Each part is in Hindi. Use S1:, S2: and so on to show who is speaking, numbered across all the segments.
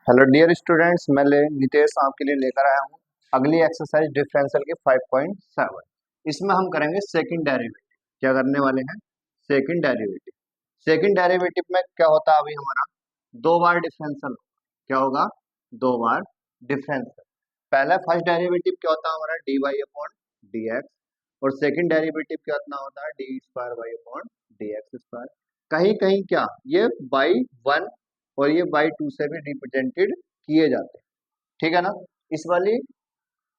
S1: हेलो डियर स्टूडेंट्स, मैं नितेश आपके लिए लेकर आया हूँ अगली एक्सरसाइज डिफरेंशियल की 5.7। इसमें हम करेंगे सेकंड डेरिवेटिव। क्या करने वाले हैं? Second derivative. सेकंड डेरिवेटिव में क्या होता है? अभी हमारा दो बार डिफरेंशियल। क्या होगा? दो बार डिफरेंशियल। पहला फर्स्ट डेरिवेटिव क्या होता है हमारा? D Y upon D x. और सेकंड डेरिवेटिव क्या होता है? D square Y upon D x square. कहीं कहीं क्या ये बाई वन और ये बाई टू से भी रिप्रेजेंटेड किए जाते हैं। ठीक है ना? इस वाली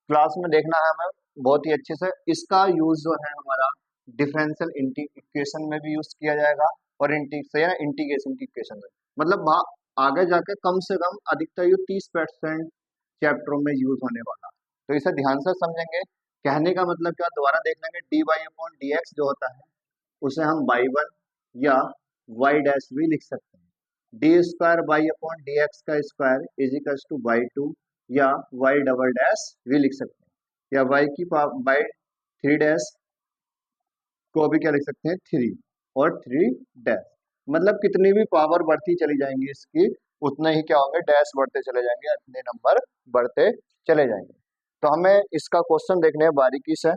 S1: क्लास में देखना है हमें बहुत ही अच्छे से। इसका यूज जो है हमारा डिफरेंशियल इक्वेशन में भी यूज किया जाएगा और इंटीग्रेशन की इक्वेशन में, मतलब वहाँ आगे जाके कम से कम अधिकतर ये 30% चैप्टरों में यूज होने वाला। तो इसे ध्यान से समझेंगे। कहने का मतलब क्या, दोबारा देख लेंगे। D Y upon D X जो होता है उसे हम वाई वन या वाई डैश भी लिख सकते हैं। D square Y upon D x का square is equal to Y two या वाई डबल डैश भी लिख सकते हैं, या वाई की बाई थ्री डैश को भी क्या लिख सकते हैं? थ्री और थ्री डैश। मतलब कितनी भी पावर बढ़ती चली जाएंगी इसकी, उतने ही क्या होंगे? डैश बढ़ते चले जाएंगे, अपने नंबर बढ़ते चले जाएंगे। तो हमें इसका क्वेश्चन देखने हैं बारीकी से।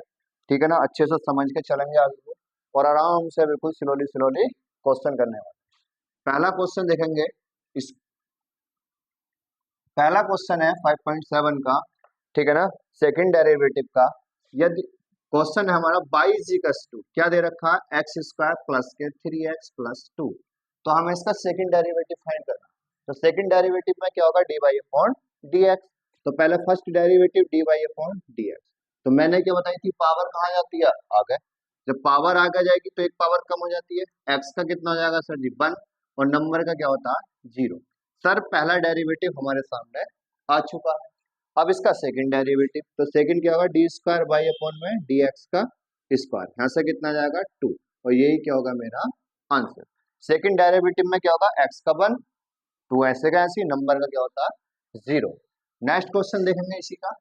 S1: ठीक है ना? अच्छे से समझ के चलेंगे आगे को और आराम से बिल्कुल स्लोली स्लोली क्वेश्चन करने वाले। पहला क्वेश्चन देखेंगे। इस पहला क्वेश्चन है 5.7 का। ठीक है ना? सेकंड डेरिवेटिव का। यदि क्वेश्चन है हमारा बाई इजिकल्स टू, क्या दे रखा है? एक्स स्क्वायर प्लस के 3x प्लस टू। तो हमें इसका सेकंड डेरिवेटिव फाइंड करना। तो सेकंड डेरिवेटिव में क्या होगा? D Y upon D x. तो पहले first derivative d Y upon D x. तो मैंने क्या बताई थी? पावर कहाँ जाती है? आगे। जब पावर आगे जाएगी तो एक पावर कम हो जाती है। एक्स का कितना हो जाएगा सर जी? 1। और नंबर का क्या होता है? 0। सर पहला डेरिवेटिव हमारे सामने आ चुका है। अब इसका सेकंड डेरिवेटिव, तो सेकंड क्या होगा? डी स्क्वायर बाई अपॉन में डी एक्स का स्क्वायर। यहाँ से कितना जाएगा? 2। और यही क्या होगा मेरा आंसर। सेकंड डेरिवेटिव में क्या होगा? एक्स का 1, 2 ऐसे का ऐसे, नंबर का क्या होता है? 0। नेक्स्ट क्वेश्चन देखेंगे इसी का।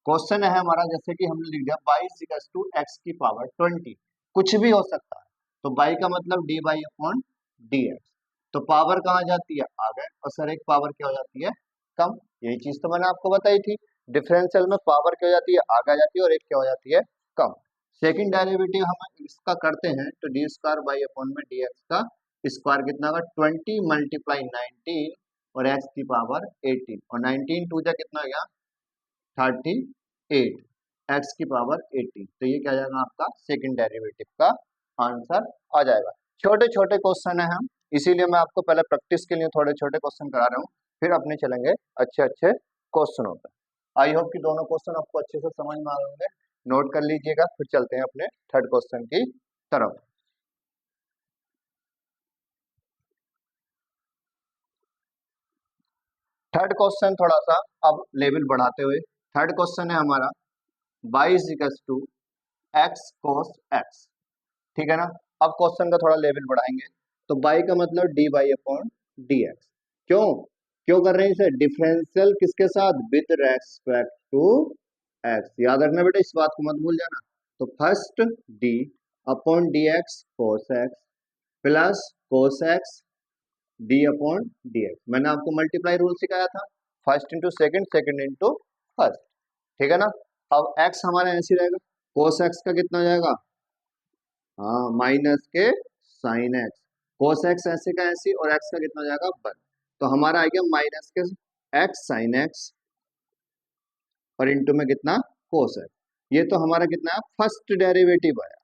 S1: क्वेश्चन है हमारा, जैसे कि हमने लिख दिया बाई इक्वल्स टू एक्स की पावर 20। कुछ भी हो सकता है। तो बाई का मतलब d y upon D x. तो पावर कहाँ जाती है? आगे। और सर एक पावर क्या हो जाती है? कम। यही चीज तो मैंने आपको बताई थी। डिफरेंशियल में पावर क्या हो जाती है? आगे जाती है, और एक क्या हो जाती है? कम। सेकंड डेरिवेटिव हम इसका करते हैं तो डी स्क्वायर बाई अपॉन में डी एक्स का स्क्वायर कितना होगा? 20 मल्टीप्लाई 19 और एक्स की पावर 18। और 19 टू जा कितना हो गया? 38 एक्स की पावर 18। तो ये क्या आ जाएगा? आपका सेकंड डेरिवेटिव का आंसर आ जाएगा। छोटे छोटे क्वेश्चन है हम, इसीलिए मैं आपको पहले प्रैक्टिस के लिए थोड़े छोटे क्वेश्चन करा रहा हूँ, फिर अपने चलेंगे अच्छे अच्छे क्वेश्चनों पर। आई होप कि दोनों क्वेश्चन आपको अच्छे से समझ में आ होंगे। नोट कर लीजिएगा, फिर चलते हैं अपने थर्ड क्वेश्चन की तरफ। थर्ड क्वेश्चन थोड़ा सा अब लेवल बढ़ाते हुए। थर्ड क्वेश्चन है हमारा y is equals to x cos x. ठीक है ना? अब क्वेश्चन का थोड़ा लेवल बढ़ाएंगे। तो बाई का मतलब d y upon D x. क्यों क्यों कर रहे हैं इसे? डिफरेंशियल किसके साथ? With respect to x. याद रखना बेटा, इस बात को मत भूल जाना। तो first D upon D X cos x plus cos x D upon D x. मैंने आपको मल्टीप्लाई रूल सिखाया था। First into second, second into first. ठीक है ना? अब एक्स हमारा ऐसे रहेगा। कोस एक्स का कितना हो जाएगा? हाँ, माइनस के साइन एक्स। कोस एक्स ऐसे का ऐसे, और एक्स का कितना हो जाएगा? 1। तो हमारा आ गया माइनस के एक्स साइन एक्स और इंटू में कितना? Cos x. ये तो हमारा कितना है? फर्स्ट डेरिवेटिव आया।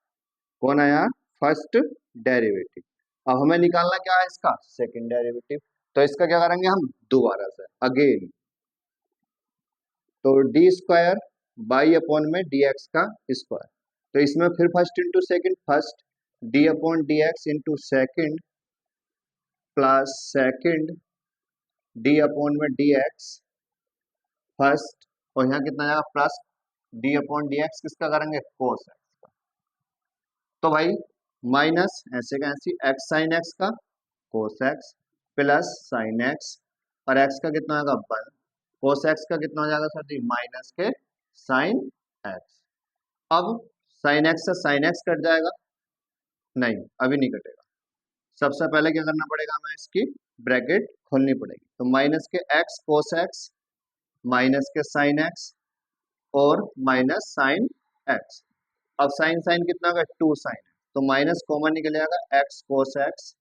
S1: कौन आया? First derivative. अब हमें निकालना क्या है? इसका सेकंड डेरिवेटिव। तो इसका क्या करेंगे हम? दोबारा से अगेन। तो डी स्क्वायर बाई अपॉन में डी एक्स का स्क्वायर। तो इसमें फिर first into second, first D upon D x into second plus second d upon में डी एक्स फर्स्ट। और यहाँ कितना जाएगा? Plus D upon D x किसका करेंगे? कोस एक्स का। तो भाई माइनस ऐसे का ऐसे एक्स साइन एक्स का cos x plus sign X, और एक्स का कितना आएगा? 1। कोस एक्स का कितना हो जाएगा सर जी? माइनस के साइन एक्स। अब साइन एक्स से साइन एक्स कट जाएगा? नहीं, अभी नहीं कटेगा। सबसे पहले क्या करना पड़ेगा हमें? इसकी ब्रैकेट खोलनी पड़ेगी। तो माइनस के एक्स कोस एक्स, माइनस के साइन एक्स और माइनस साइन एक्स। अब साइन साइन कितना होगा, 2 साइन, तो माइनस कॉमन निकल जाएगा एक्स कोस एक्स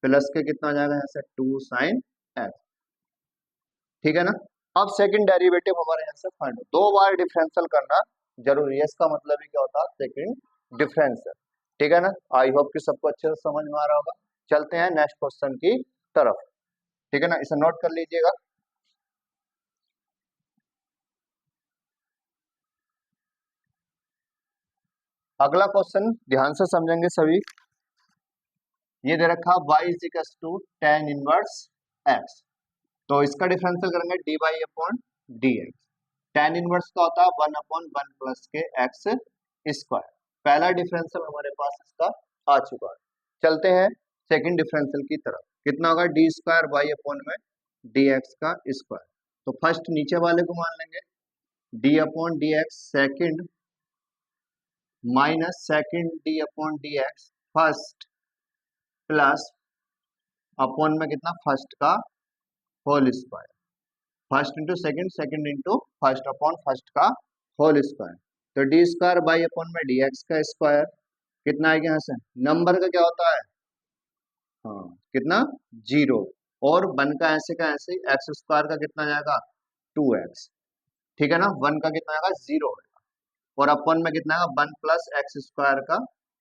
S1: प्लस के कितना हो जाएगा यहाँ से 2 साइन एक्स। ठीक है ना। अब सेकंड डेरिवेटिव हमारे यहाँ से फाइंड, 2 बार डिफरेंशियल करना जरूरी है, इसका मतलब ही क्या होता है सेकंड डिफरेंशियल। ठीक है ना। आई होप कि सबको अच्छे से समझ में आ रहा होगा। चलते हैं नेक्स्ट क्वेश्चन की तरफ। ठीक है ना, इसे नोट कर लीजिएगा। अगला क्वेश्चन ध्यान से समझेंगे सभी। ये दे रखा y is equal to tan inverse x, तो इसका डिफरेंशियल करेंगे dy upon dx। tan inverse का होता है 1/1 प्लस के x स्क्वायर। पहला डिफरेंशियल हमारे पास इसका आ चुका है। चलते हैं सेकंड डिफरेंशियल की तरफ। कितना होगा, डी स्क्वायर वाई अपॉन में dx का स्क्वायर। तो फर्स्ट नीचे वाले को मान लेंगे d upon D x second minus second d upon D x first plus upon में कितना फर्स्ट का whole square. First into second, second into first upon first का होल स्क्वायर। तो डी स्क्वायर बाई अपॉन में डी एक्स का स्क्वायर कितना आएगा यहाँ से, नंबर का क्या होता है, हाँ कितना 0, और वन का ऐसे एक्स स्क्वायर का कितना जाएगा 2x। ठीक है ना, वन का कितना आएगा 0 और अपॉन में कितना आएगा 1 प्लस एक्स स्क्वायर का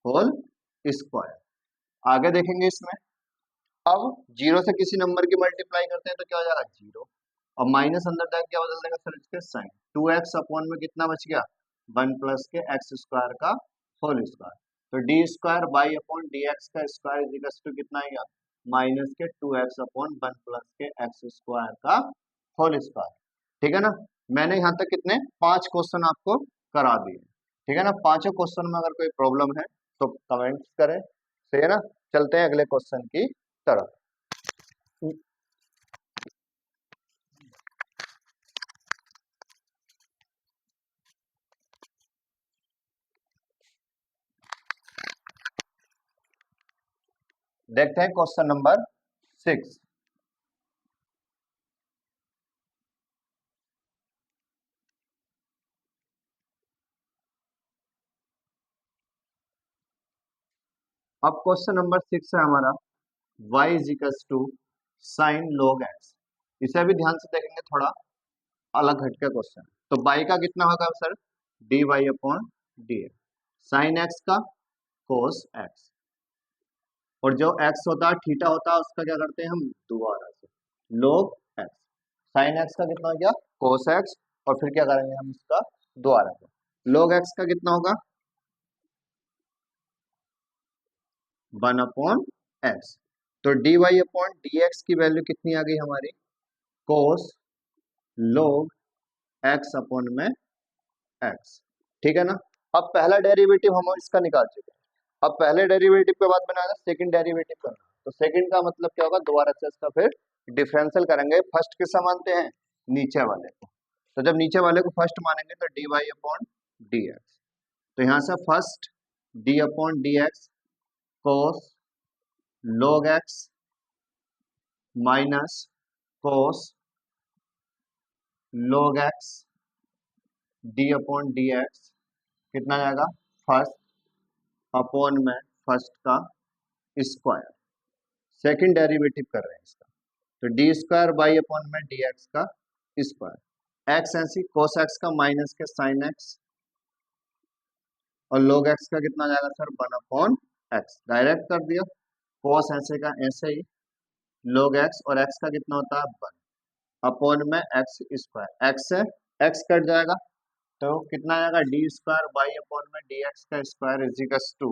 S1: होल स्क्वायर। आगे देखेंगे इसमें, अब 0 से किसी नंबर की मल्टीप्लाई करते हैं तो क्या हो जाएगा 0, और माइनस अंदर जाके क्या बदल देगा सर इसके साइन, 2x अपॉन में कितना बच गया 1 प्लस के एक्स स्क्वायर का होल स्क्वायर। तो D square by upon D x का स्क्वायर इज इक्वल टू कितना आएगा माइनस के 2x अपॉन 1 प्लस के एक्स स्क्वायर का होल स्क्वायर। ठीक है ना। मैंने यहाँ तक कितने 5 क्वेश्चन आपको करा दिए। ठीक है ना, पांचों क्वेश्चन में अगर कोई प्रॉब्लम है तो कमेंट करें। सही है ना। चलते हैं अगले क्वेश्चन की तरफ। देखते हैं क्वेश्चन नंबर 6। अब क्वेश्चन नंबर 6 है हमारा y is equal to sine log x. इसे भी ध्यान से देखेंगे, थोड़ा अलग हटके क्वेश्चन। तो y का कितना होगा sir, d Y upon D x, sine x का कोस एक्स, और जो x होता है थीटा होता है उसका क्या करते हैं हम दोबारा से log x। साइन एक्स का कितना हो गया कोस एक्स, और फिर क्या करेंगे हम इसका दोबारा से log x का कितना होगा 1 अपॉन एक्स। तो D Y upon D x की वैल्यू कितनी आ गई हमारी, कोस log x अपॉन में x। ठीक है ना। अब पहला डेरिवेटिव हम इसका निकाल चुके हैं। अब पहले डेरिवेटिव के बाद बनाना सेकंड डेरिवेटिव करना। तो सेकंड का मतलब क्या होगा, दोबारा से इसका फिर डिफरेंशियल करेंगे। फर्स्ट किससे मानते हैं, नीचे वाले को। तो जब नीचे वाले को फर्स्ट मानेंगे तो D Y upon D x. तो यहाँ से first D upon D X cos log x minus cos log x D upon D X कितना जाएगा फर्स्ट अपॉन में फर्स्ट का स्क्वायर। सेकंड डेरिवेटिव कर रहे हैं इसका, तो डी स्क्वायर बाई अपॉन में डी एक्स का स्क्वायर। एक्स ऐसी कोस एक्स का माइनस के साइन एक्स, और log x का कितना जाएगा सर 1 अपॉन एक्स। डायरेक्ट कर दिया, कोस ऐसे का ऐसे ही, log x और x का कितना होता है 1 अपॉन में एक्स स्क्वायर। एक्स से एक्स कट जाएगा तो कितना आएगा डी स्क्वायर बाई अपॉन में डी एक्स का square is equal to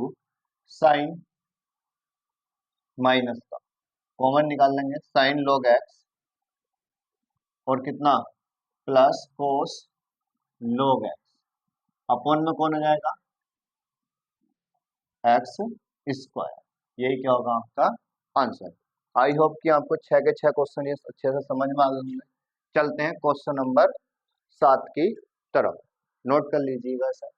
S1: sine minus का कॉमन निकाल लेंगे साइन log x और कितना plus cos log x upon में कौन आ जाएगा एक्स स्क्वायर। यही क्या होगा आपका आंसर। आई होप कि आपको 6 के 6 क्वेश्चन ये अच्छे से समझ में आ गए होंगे। चलते हैं क्वेश्चन नंबर 7 की तरफ। नोट कर लीजिएगा सर।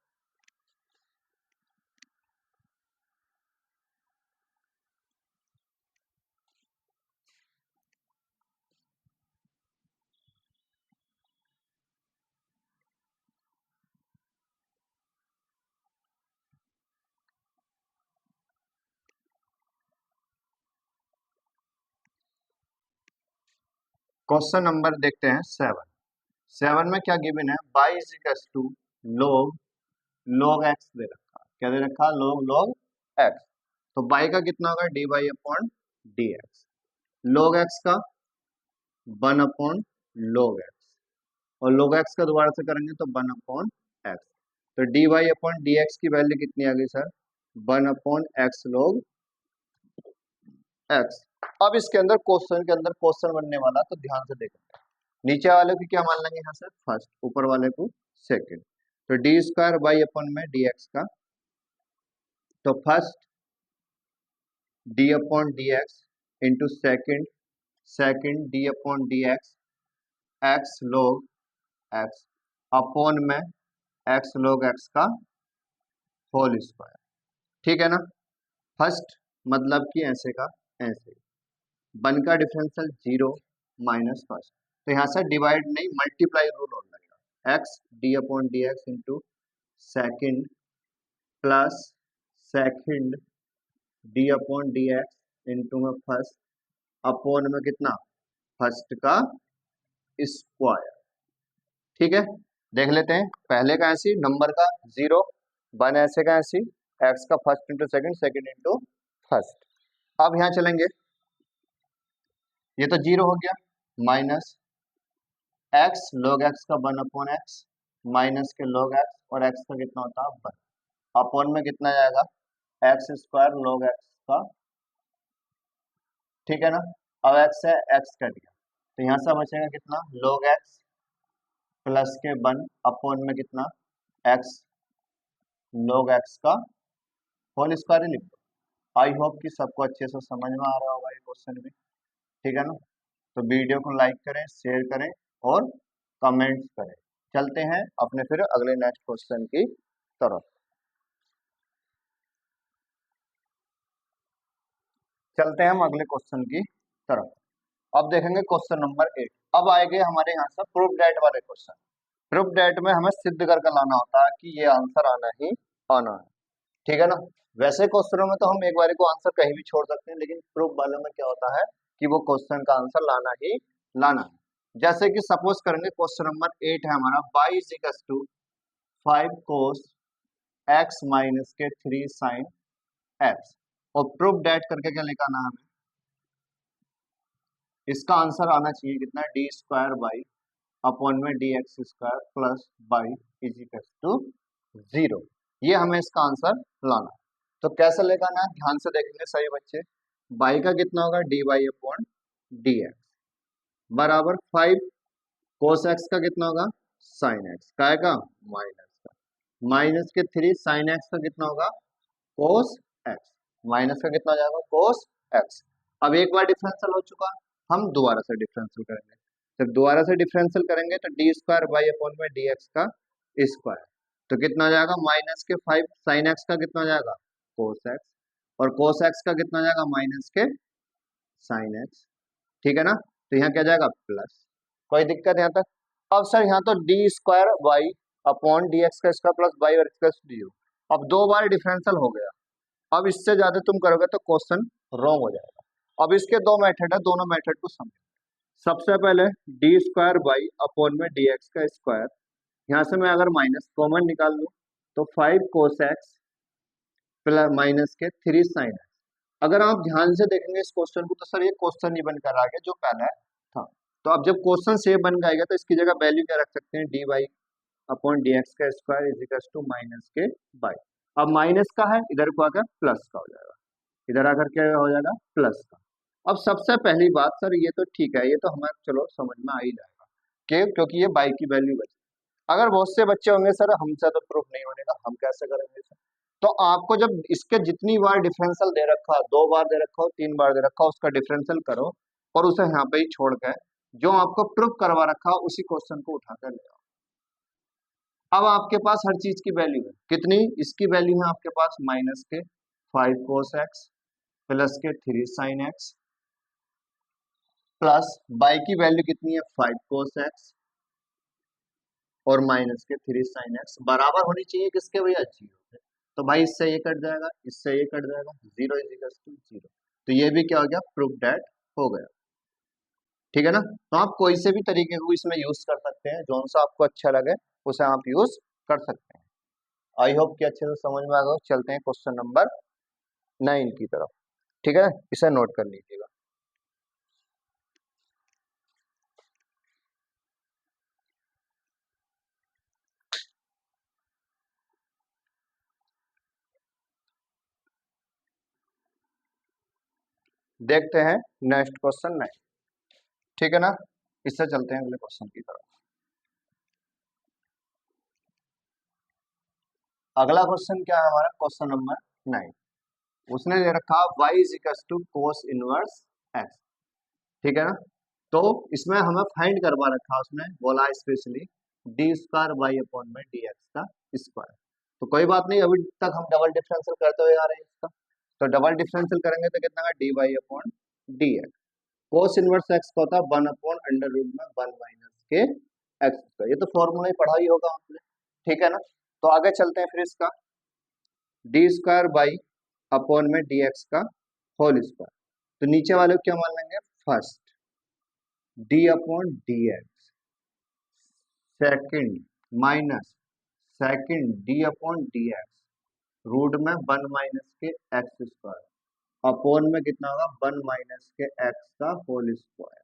S1: क्वेश्चन नंबर देखते हैं 7। 7 में क्या गिवन है, y is equal to log log x दे रखा, क्या दे रखा, log x। तो बाई का कितना होगा, D y upon D x, log x का 1 अपॉन log x, और log x का दोबारा से करेंगे तो 1 अपॉन एक्स। तो D Y upon D x की वैल्यू कितनी आ गई sir, 1 upon x log x. अब इसके अंदर क्वेश्चन के अंदर क्वेश्चन बनने वाला, तो ध्यान से देखेंगे, नीचे वाले को क्या मान लेंगे यहाँ से फर्स्ट, ऊपर वाले को सेकंड। तो डी स्क्वायर बाई अपॉन में डी एक्स का, तो first D upon D x into second, second d upon D x log x upon में एक्स log एक्स का होल स्क्वायर। ठीक है ना, फर्स्ट मतलब कि ऐसे का ऐसे, 1 का डिफरेंशियल 0 माइनस फर्स्ट, तो यहाँ से डिवाइड नहीं मल्टीप्लाई रूल होने लगेगा, x D upon D x into second plus second d upon D x into में फर्स्ट अपॉन में कितना, फर्स्ट का स्क्वायर। ठीक है, देख लेते हैं, पहले का ऐसी नंबर का 0, 1 ऐसे का ऐसी, एक्स का first into second, second into first. अब यहाँ चलेंगे, ये तो 0 हो गया, माइनस एक्स log एक्स का 1 अपॉन एक्स माइनस के log एक्स, और एक्स का कितना होता है 1 अपॉन में कितना जाएगा, एक्स स्क्वायर log एक्स का। ठीक है ना, अब एक्स है, एक्स कट गया, तो यहाँ से बचेगा कितना, log एक्स प्लस के 1 अपॉन में कितना, एक्स log एक्स का होल स्क्वायर ही लिख दो। आई होप कि सबको अच्छे से समझ में आ रहा होगा ये क्वेश्चन भी। ठीक है ना, तो वीडियो को लाइक करें, शेयर करें और कमेंट्स करें। चलते हैं अपने फिर अगले नेक्स्ट क्वेश्चन की तरफ। चलते हैं हम अगले क्वेश्चन की तरफ। अब देखेंगे क्वेश्चन नंबर 8। अब आएंगे हमारे यहाँ से प्रूफ डेट वाले क्वेश्चन। प्रूफ डेट में हमें सिद्ध करके लाना होता है कि ये आंसर आना ही आना है। ठीक है ना, वैसे क्वेश्चनों में तो हम एक बार को आंसर कहीं भी छोड़ सकते हैं, लेकिन प्रूफ वालों में क्या होता है कि वो क्वेश्चन का आंसर लाना ही लाना है। जैसे कि सपोज करेंगे क्वेश्चन नंबर 8 है हमारा, y is equal to 5 cos x minus के 3 sin x, और प्रूफ डेट करके क्या लिखाना है हमें, इसका आंसर आना चाहिए कितना, डी स्क्वायर बाई अपॉन में D x square plus y is equal to 0। ये हमें इसका आंसर लाना है। तो कैसे लगाना है, ध्यान से देखेंगे सभी बच्चे। बाई का कितना होगा, d Y upon D x बराबर 5 कोस एक्स का कितना होगा, साइन एक्स का आएगा माइनस का, माइनस के 3 साइन एक्स का कितना होगा, कोस एक्स, माइनस का कितना हो जाएगा, कोस एक्स। अब एक बार डिफरेंशियल हो चुका, हम दोबारा से डिफरेंशियल करेंगे। जब दोबारा से डिफरेंशियल करेंगे तो डी स्क्वायर बाई अपॉन में डी एक्स का स्क्वायर, तो कितना हो जाएगा, माइनस के 5 साइन एक्स का कितना हो जाएगा, कोस एक्स, और कोस एक्स का कितना हो जाएगा, माइनस के साइन एक्स। ठीक है ना, तो यहाँ क्या जाएगा, प्लस। कोई दिक्कत यहाँ तक। अब सर यहाँ तो D square Y upon D x का स्क्वायर प्लस बाई और एक्स डी, अब 2 बार डिफरेंशियल हो गया। अब इससे ज्यादा तुम करोगे तो क्वेश्चन रॉन्ग हो जाएगा। अब इसके 2 मेथड है, दोनों मेथड को समझो। सबसे पहले डी स्क्वायर बाई अपॉन में डी एक्स का स्क्वायर, यहाँ से मैं अगर माइनस कॉमन निकाल लूँ तो 5 कोस एक्स प्लस माइनस के 3 साइन एक्स। अगर आप ध्यान से देखेंगे इस क्वेश्चन को तो सर ये क्वेश्चन नहीं बनकर आ गया जो पहला था। तो अब जब क्वेश्चन सेम बन जाएगा तो इसकी जगह वैल्यू क्या रख सकते हैं, D Y upon D x का square is equal to minus K Y. अब माइनस का है, इधर को आकर प्लस का हो जाएगा, इधर आकर क्या हो जाएगा, प्लस का। अब सबसे पहली बात सर ये तो ठीक है, ये तो हमें चलो समझ में आ ही जाएगा क्योंकि ये बाई की वैल्यू बची। अगर बहुत से बच्चे होंगे सर हमसे तो प्रूफ नहीं होने का, हम कैसे करेंगे सर। तो आपको जब इसके जितनी बार डिफरेंशियल दे रखा, 2 बार दे रखा हो, 3 बार दे रखा हो, उसका डिफरेंशियल करो और उसे यहाँ पे ही छोड़ कर जो आपको प्रूफ करवा रखा उसी क्वेश्चन को उठा कर ले आओ। अब आपके पास हर चीज की वैल्यू है, कितनी, इसकी वैल्यू है आपके पास माइनस के 5 कोस एक्स प्लस के 3 साइन एक्स प्लस बाई की वैल्यू कितनी है 5 कोस एक्स और माइनस के 3 साइन एक्स बराबर होनी चाहिए किसके भैया, 0 के। तो भाई इससे ये कट जाएगा, इससे ये कट जाएगा, 0 इज इक्वल टू 0। तो ये भी क्या हो गया, प्रूफ डेट हो गया। ठीक है ना। तो आप कोई से भी तरीके को इसमें यूज कर सकते हैं, जो सा आपको अच्छा लगे उसे आप यूज कर सकते हैं। आई होप कि अच्छे से समझ में आ गया। चलते हैं क्वेश्चन नंबर 9 की तरफ। ठीक है, इसे नोट कर लीजिएगा। देखते हैं नेक्स्ट क्वेश्चन 9। ठीक है ना, इससे चलते हैं अगले क्वेश्चन की तरफ। अगला क्वेश्चन क्या है हमारा, क्वेश्चन नंबर 9। उसने दे रखा y is equal to cos inverse x। ठीक है ना, तो इसमें हमें फाइंड करवा रखा, उसने बोला specially D square by upon में डी एक्स का स्क्वायर। तो कोई बात नहीं, अभी तक हम डबल डिफरेंशियल करते हुए आ रहे हैं इसका। तो डबल डिफरेंशियल करेंगे तो कितना का D y upon D X. Cos inverse x का होता है 1 अपॉन अंडर रूट में 1 माइनस के एक्स स्क्वायर। ये तो फॉर्मूला ही पढ़ा ही होगा आपने। ठीक है ना, तो आगे चलते हैं फिर इसका डी स्क्वायर बाई अपॉन में डी एक्स का होल स्क्वायर। तो नीचे वाले को क्या मान लेंगे, first D upon D x, second minus second d upon D x root में 1 माइनस के एक्स स्क्वायर अपॉन में कितना होगा 1 माइनस के एक्स का होल स्क्वायर।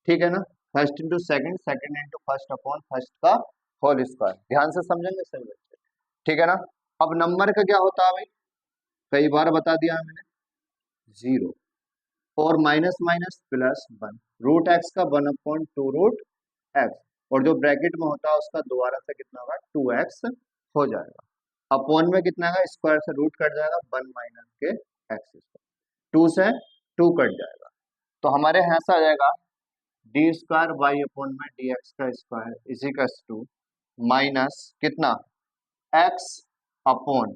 S1: ठीक है ना, first into second, second into first upon first का होल स्क्वायर। ध्यान से समझेंगे सभी बच्चे। ठीक है ना, अब नंबर का क्या होता है भाई, कई बार बता दिया है मैंने, जीरो और minus minus plus 1, root x का 1 अपॉन 2 रूट एक्स, और जो ब्रैकेट में होता है उसका दोबारा से कितना होगा 2x हो जाएगा। अपॉन में कितना है, स्क्वायर से रूट कट जाएगा 1 माइनस के एक्स स्क्वायर, 2 से 2 कट जाएगा। तो हमारे यहाँ से आ जाएगा डी स्क्वायर बाई अपॉन में डी एक्स का square is equal to minus कितना एक्स अपॉन,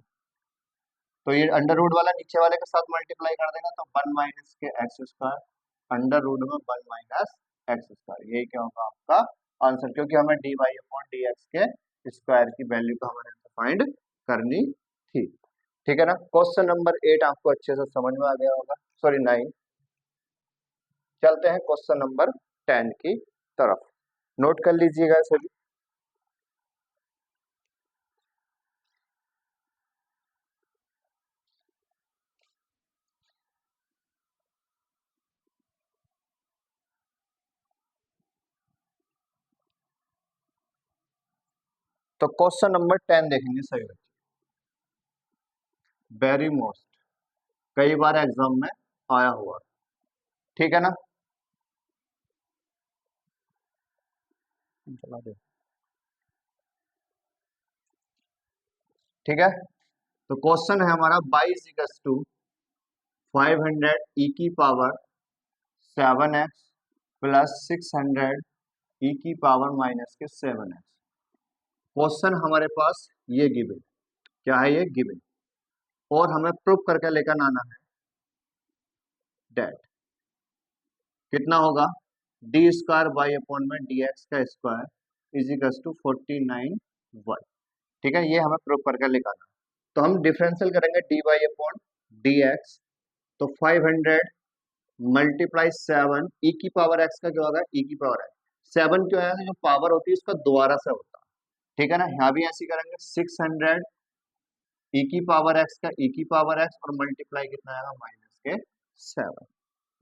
S1: तो ये अंडर रूट वाला नीचे वाले के साथ मल्टीप्लाई कर देगा तो 1 माइनस के एक्स स्क्वायर अंडर रूट में 1 माइनस एक्स स्क्वायर। यही क्या होगा आपका आंसर, क्योंकि हमें D Y upon D X के स्क्वायर की वैल्यू को हमें फाइंड करनी थी। ठीक है ना, क्वेश्चन नंबर 8 आपको अच्छे से समझ में आ गया होगा, सॉरी 9। चलते हैं क्वेश्चन नंबर 10 की तरफ, नोट कर लीजिएगा सभी। तो क्वेश्चन नंबर 10 देखेंगे सही बच्चे, वेरी मोस्ट, कई बार एग्जाम में आया हुआ। ठीक है ना, चला दे। ठीक है, तो क्वेश्चन है हमारा बाई इक्वल्स टू 500 ई की पावर 7x प्लस 600 ई की पावर माइनस के 7x। क्वेश्चन हमारे पास ये गिवन, क्या है ये गिवन, और हमें प्रूफ करके लेकर आना है डेट कितना होगा डी स्क्वायर बाई अपॉन में डी एक्स का square is equal to 49y। ठीक है, ये हमें प्रूफ करके लेकर, तो हम डिफरेंशियल करेंगे D y upon D x. तो 500 मल्टीप्लाई 7 ई की पावर एक्स का क्या होगा ई की पावर एक्स, 7 क्यों है, जो पावर होती है उसका दोबारा से होता है। ठीक है ना, यहाँ भी ऐसे करेंगे 600 ई की पावर एक्स का ई की पावर एक्स और मल्टीप्लाई कितना आएगा माइनस के 7।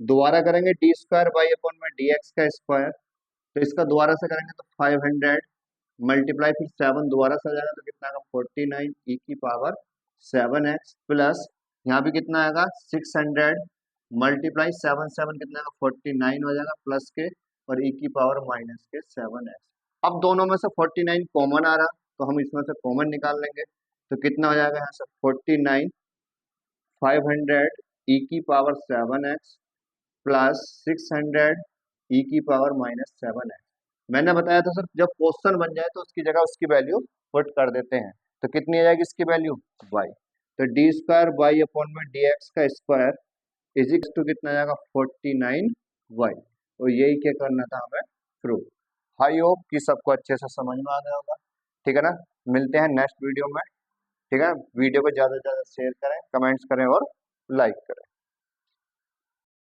S1: दोबारा करेंगे डी स्क्वायर बाई अपॉन में डी एक्स का स्क्वायर, तो इसका दोबारा से करेंगे तो 500 मल्टीप्लाई फिर 7 दोबारा से आ जाएगा तो कितना आएगा 49 ई की पावर 7x प्लस यहाँ भी कितना आएगा 600 मल्टीप्लाई 7 कितना आएगा 49 हो जाएगा प्लस के और ई की पावर माइनस के 7x। अब दोनों में से 49 कॉमन आ रहा, तो हम इसमें से कॉमन निकाल लेंगे, तो कितना हो जाएगा यहाँ से 49 500 ई की पावर 7x प्लस 600 ई की पावर माइनस 7x। मैंने बताया था सर जब क्वेश्चन बन जाए तो उसकी जगह उसकी वैल्यू पुट कर देते हैं, तो कितनी आ जाएगी इसकी वैल्यू y। तो डी स्क्वायर बाई अपॉन में डी एक्स का स्क्वायर इज इक्वल टू कितना आ जाएगा 49y। तो यही क्या करना था हमें प्रूफ। आई होप कि सबको अच्छे से समझ में आ गया होगा। ठीक है ना, मिलते हैं नेक्स्ट वीडियो में। ठीक है, वीडियो को ज़्यादा से ज़्यादा शेयर करें, कमेंट्स करें और लाइक करें।